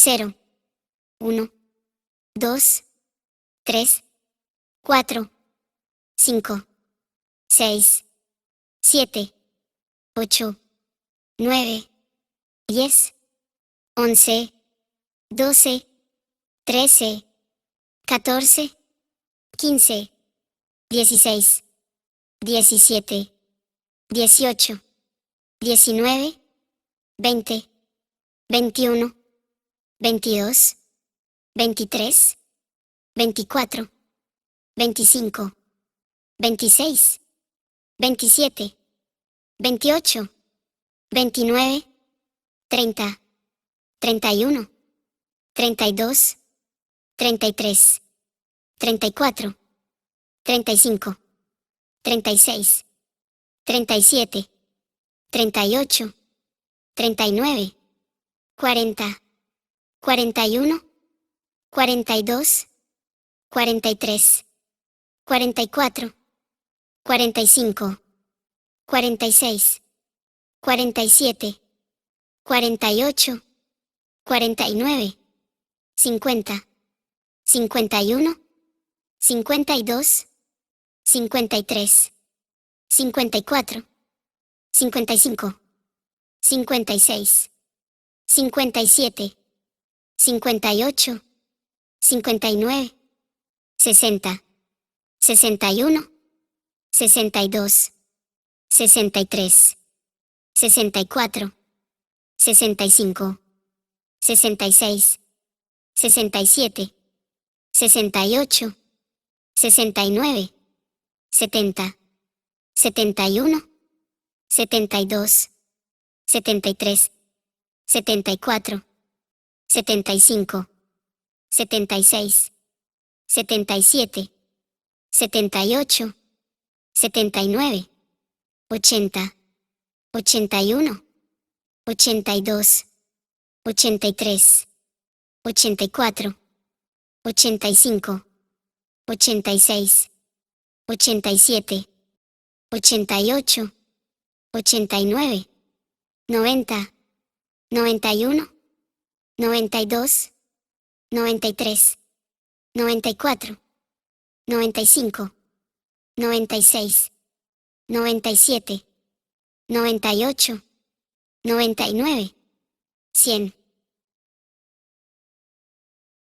0, 1, 2, 3, 4, 5, 6, 7, 8, 9, 10, 11, 12, 13, 14, 15, 16, 17, 18, 19, 20, 21, 22, 23, 24, 25, 26, 27, 28, 29, 30, 31, 32, 33, 34, 35, 36, 37, 38, 39, 40, 41, 42, 43, 44, 45, 46, 47, 48, 49, 50, 51, 52, 53, 54, 55, 56, 57, 58, 59, 60, 61, 62, 63, 64, 65, 66, 67, 68, 69, 70, 71, 72, 73, 74, 75, 76, 77, 78, 79, 80, 81, 82, 83, 84, 85, 86, 87, 88, 89, 90, 91, 92, 93, 94, 95, 96, 97, 98, 99, 100.